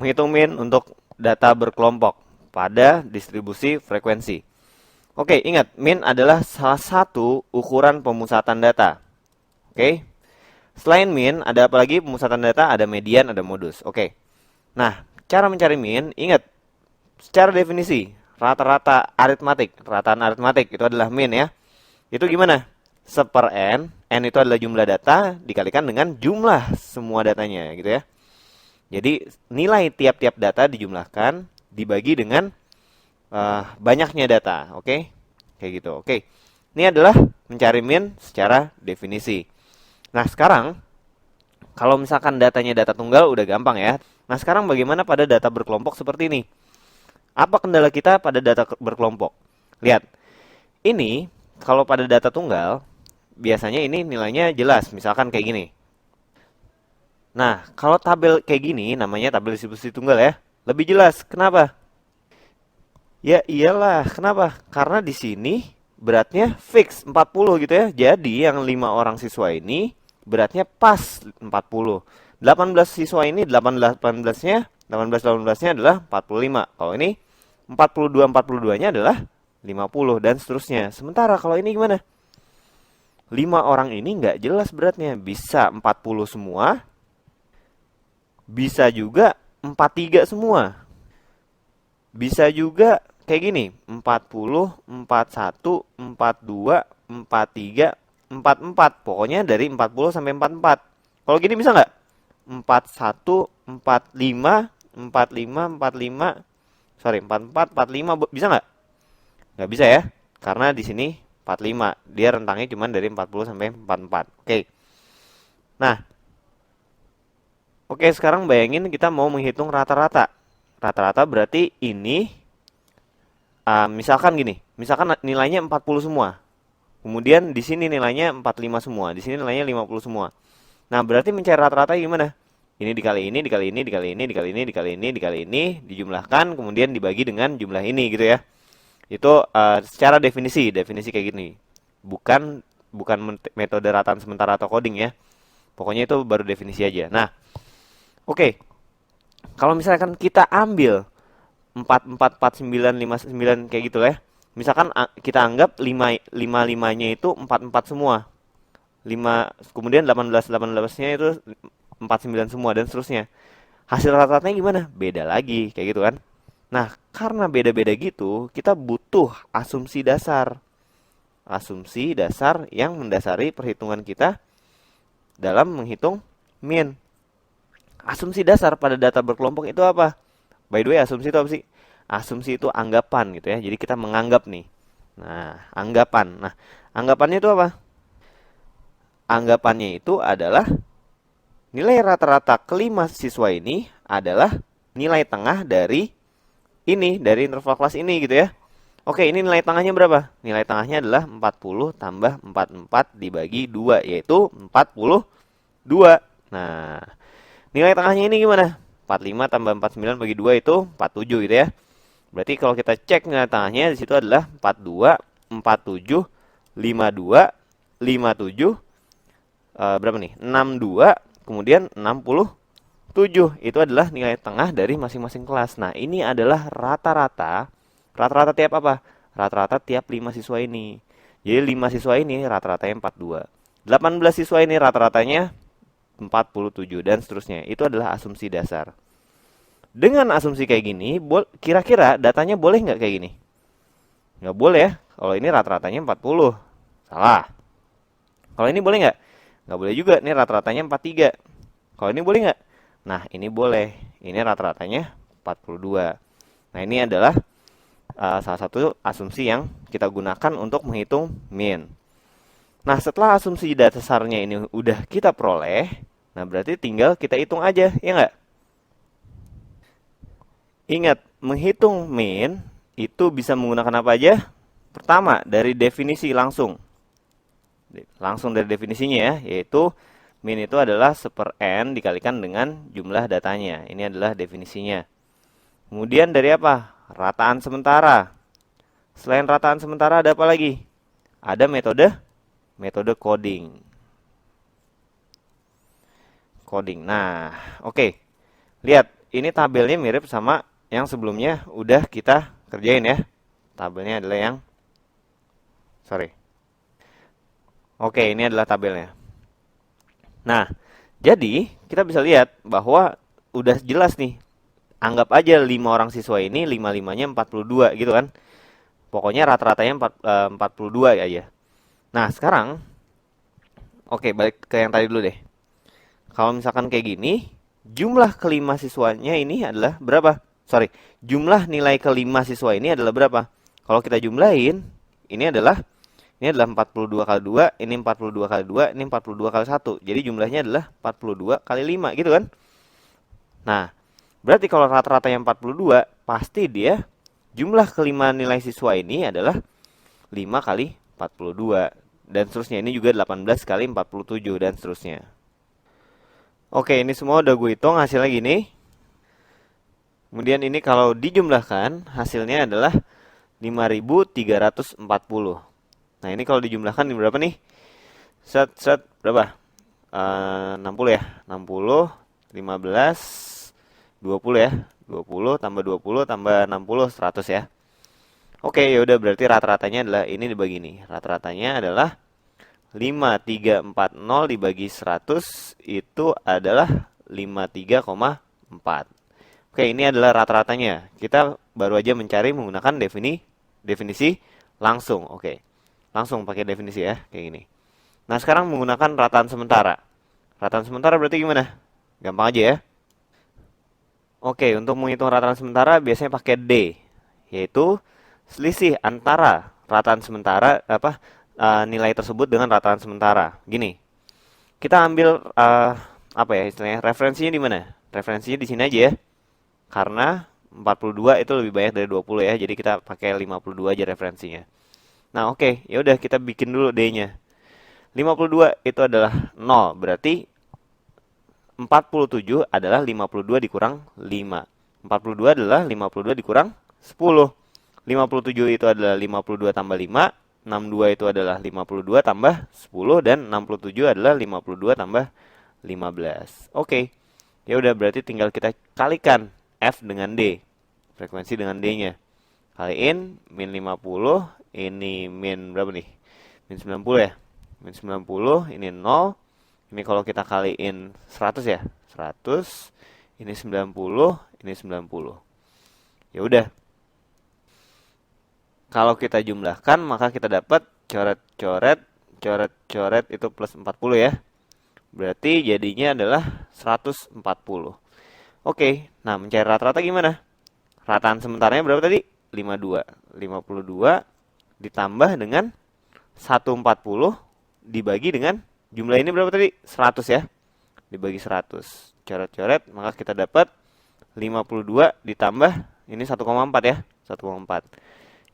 Menghitung min untuk data berkelompok pada distribusi frekuensi. Oke, ingat, min adalah salah satu ukuran pemusatan data. Oke. Selain min, ada apa lagi pemusatan data? Ada median, ada modus. Oke. Nah, cara mencari min, ingat, secara definisi, rata-rata aritmatik, rataan aritmatik itu adalah min ya. Itu gimana? Seper n itu adalah jumlah data dikalikan dengan jumlah semua datanya gitu ya. Jadi nilai tiap-tiap data dijumlahkan dibagi dengan banyaknya data, oke? Kayak gitu, oke. Ini adalah mencari min secara definisi. Nah sekarang kalau misalkan datanya data tunggal udah gampang ya. Nah sekarang bagaimana pada data berkelompok seperti ini? Apa kendala kita pada data berkelompok? Lihat, ini kalau pada data tunggal biasanya ini nilainya jelas, misalkan kayak gini. Nah, kalau tabel kayak gini namanya tabel distribusi tunggal ya. Lebih jelas. Kenapa? Ya iyalah, kenapa? Karena di sini beratnya fix 40 gitu ya. Jadi yang 5 orang siswa ini beratnya pas 40. 18 siswa ini 18-nya 18-18-nya adalah 45. Kalau ini 42-42-nya adalah 50 dan seterusnya. Sementara kalau ini gimana? 5 orang ini nggak jelas beratnya. Bisa 40 semua, bisa juga 43 semua. Bisa juga kayak gini, 40, 41, 42, 43, 44. Pokoknya dari 40 sampai 44. Kalau gini bisa nggak? 41, 45, 45, 45, sorry, 44, 45, bisa nggak? Nggak bisa ya, karena di sini 45. Dia rentangnya cuma dari 40 sampai 44. Oke. Nah, oke, sekarang bayangin kita mau menghitung rata-rata. Rata-rata berarti ini, misalkan gini, misalkan nilainya 40 semua. Kemudian di sini nilainya 45 semua, di sini nilainya 50 semua. Nah, berarti mencari rata-rata gimana? Ini dikali ini, dikali ini, dikali ini, dikali ini, dikali ini, dikali ini, dijumlahkan, kemudian dibagi dengan jumlah ini gitu ya. Itu secara definisi kayak gini. Bukan metode rataan sementara atau coding ya. Pokoknya itu baru definisi aja. Nah, oke. Kalau misalkan kita ambil 444959 kayak gitu ya. Misalkan kita anggap 5-5-nya itu 44 semua. 5 kemudian 18-18-nya itu 49 semua dan seterusnya. Hasil rata-ratanya gimana? Beda lagi kayak gitu kan. Nah, karena beda-beda gitu, kita butuh asumsi dasar. Asumsi dasar yang mendasari perhitungan kita dalam menghitung min. Asumsi dasar pada data berkelompok itu apa? By the way, asumsi itu apa sih? Asumsi itu anggapan gitu ya. Jadi kita menganggap nih. Nah, anggapan. Nah, anggapannya itu apa? Anggapannya itu adalah nilai rata-rata kelima siswa ini adalah nilai tengah dari ini, dari interval kelas ini gitu ya. Oke, ini nilai tengahnya berapa? Nilai tengahnya adalah 40 tambah 44 dibagi 2, yaitu 42. Nah, nilai tengahnya ini gimana? 45 tambah 49 bagi 2 itu 47 gitu ya. Berarti kalau kita cek nilai tengahnya di situ adalah 42, 47, 52, 57, berapa nih? 62, kemudian 67. Itu adalah nilai tengah dari masing-masing kelas. Nah, ini adalah rata-rata. Rata-rata tiap apa? Rata-rata tiap 5 siswa ini. Jadi 5 siswa ini rata-ratanya 42. 18 siswa ini rata-ratanya 47 dan seterusnya. Itu adalah asumsi dasar. Dengan asumsi kayak gini, kira-kira datanya boleh nggak kayak gini? Nggak boleh ya. Kalau ini rata-ratanya 40. Salah. Kalau ini boleh nggak? Nggak boleh juga. Ini rata-ratanya 43. Kalau ini boleh nggak? Nah, ini boleh. Ini rata-ratanya 42. Nah, ini adalah salah satu asumsi yang kita gunakan untuk menghitung min. Nah, setelah asumsi dasarnya ini udah kita peroleh, nah berarti tinggal kita hitung aja, ya nggak? Ingat, menghitung min itu bisa menggunakan apa aja? Pertama, dari definisi langsung. Langsung dari definisinya ya, yaitu min itu adalah seper n dikalikan dengan jumlah datanya. Ini adalah definisinya. Kemudian dari apa? Rataan sementara. Selain rataan sementara ada apa lagi? Ada metode coding. Nah, oke. Lihat, ini tabelnya mirip sama yang sebelumnya udah kita kerjain ya. Tabelnya adalah yang sorry. Oke, ini adalah tabelnya. Nah, jadi kita bisa lihat bahwa udah jelas nih. Anggap aja 5 orang siswa ini 5-5-nya 42 gitu kan. Pokoknya rata-ratanya 42 aja. Nah, sekarang oke, balik ke yang tadi dulu deh. Kalau misalkan kayak gini, jumlah kelima siswanya ini adalah berapa? Sorry, jumlah nilai kelima siswa ini adalah berapa? Kalau kita jumlahin, ini adalah 42 kali 2, ini 42 kali 2, ini 42 kali 1. Jadi jumlahnya adalah 42 kali 5 gitu kan? Nah, berarti kalau rata-ratanya 42, pasti dia jumlah kelima nilai siswa ini adalah 5 kali 42. Dan seterusnya, ini juga 18 kali 47 dan seterusnya. Oke, ini semua udah gue hitung hasilnya gini. Kemudian ini kalau dijumlahkan, hasilnya adalah 5.340. Nah, ini kalau dijumlahkan ini berapa nih? Set berapa? 60 ya. 60, 15, 20 ya. 20 tambah 20 tambah 60, 100 ya. Oke, ya udah berarti rata-ratanya adalah ini dibagi nih. Rata-ratanya adalah 5340 dibagi 100 itu adalah 53,4. Oke, ini adalah rata-ratanya. Kita baru aja mencari menggunakan definisi langsung. Oke. Langsung pakai definisi ya, kayak gini. Nah, sekarang menggunakan rataan sementara. Rataan sementara berarti gimana? Gampang aja ya. Oke, untuk menghitung rataan sementara biasanya pakai D, yaitu selisih antara rataan sementara nilai tersebut dengan rataan sementara. Gini. Kita ambil apa ya istilahnya? Referensinya di mana? Referensinya di sini aja ya. Karena 42 itu lebih banyak dari 20 ya. Jadi kita pakai 52 aja referensinya. Nah, oke, ya udah kita bikin dulu D-nya. 52 itu adalah 0, berarti 47 adalah 52 dikurang 5. 42 adalah 52 dikurang 10. 57 itu adalah 52 tambah 5. 62 itu adalah 52 tambah 10 dan 67 adalah 52 tambah 15. Oke. Ya udah berarti tinggal kita kalikan F dengan D. Frekuensi dengan D-nya. Kaliin min 50, ini min berapa nih? Min 90 ya. Min 90, ini 0. Ini kalau kita kaliin 100 ya. 100, ini 90, ini 90. Ya udah. Kalau kita jumlahkan maka kita dapat coret-coret itu plus 40 ya. Berarti jadinya adalah 140. Oke, nah mencari rata-rata gimana? Rataan sementaranya berapa tadi? 52. 52 ditambah dengan 140 dibagi dengan jumlah ini berapa tadi? 100 ya. Dibagi 100. Coret-coret maka kita dapat 52 ditambah ini 1,4 ya. 1,4.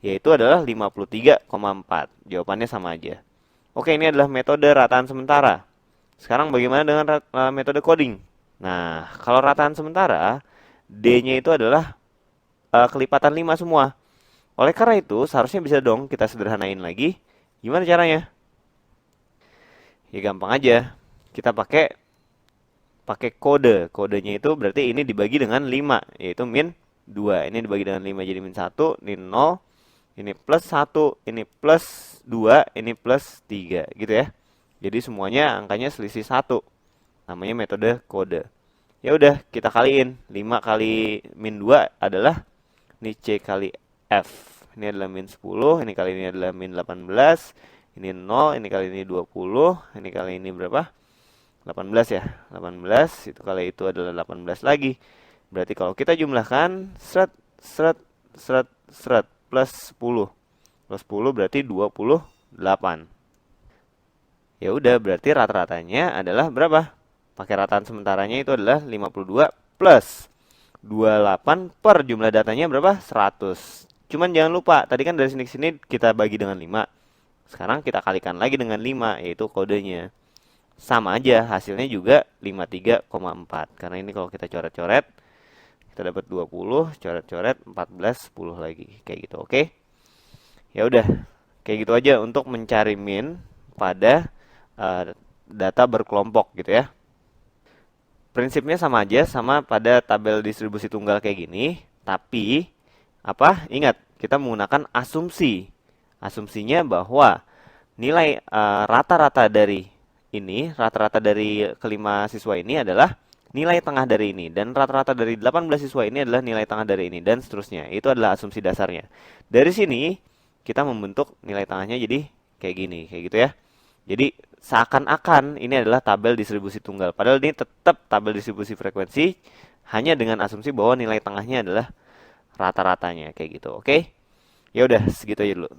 Yaitu adalah 53,4. Jawabannya sama aja. Oke, ini adalah metode rataan sementara. Sekarang bagaimana dengan metode coding? Nah, kalau rataan sementara, D-nya itu adalah kelipatan 5 semua. Oleh karena itu, seharusnya bisa dong kita sederhanain lagi. Gimana caranya? Ya gampang aja. Kita pakai kode. Kodenya itu berarti ini dibagi dengan 5, yaitu min 2. Ini dibagi dengan 5 jadi min 1, ini 0, ini plus 1, ini plus 2, ini plus 3 gitu ya. Jadi semuanya angkanya selisih 1. Namanya metode kode. Ya udah, kita kaliin. 5 kali min 2 adalah ini C kali F. Ini adalah min 10, ini kali ini adalah min 18, ini 0, ini kali ini 20, ini kali ini berapa? 18 ya. 18 itu kali itu adalah 18 lagi. Berarti kalau kita jumlahkan seret plus 10. Plus 10 berarti 28. Ya udah, berarti rata-ratanya adalah berapa? Pakai rataan sementaranya itu adalah 52 plus 28 per jumlah datanya berapa? 100. Cuman jangan lupa, tadi kan dari sini ke sini kita bagi dengan 5. Sekarang kita kalikan lagi dengan 5, yaitu kodenya. Sama aja, hasilnya juga 53,4. Karena ini kalau kita coret-coret, kita dapat 20, coret-coret 14, 10 lagi. Kayak gitu, oke? Ya udah, kayak gitu aja untuk mencari min pada data berkelompok gitu ya. Prinsipnya sama aja sama pada tabel distribusi tunggal kayak gini, tapi apa? Ingat, kita menggunakan asumsi. Asumsinya bahwa nilai rata-rata dari ini, rata-rata dari kelima siswa ini adalah nilai tengah dari ini, dan rata-rata dari 18 siswa ini adalah nilai tengah dari ini, dan seterusnya. Itu adalah asumsi dasarnya. Dari sini kita membentuk nilai tengahnya jadi kayak gini, kayak gitu ya. Jadi seakan-akan ini adalah tabel distribusi tunggal, padahal ini tetap tabel distribusi frekuensi, hanya dengan asumsi bahwa nilai tengahnya adalah rata-ratanya kayak gitu. Oke? Ya udah, segitu aja dulu.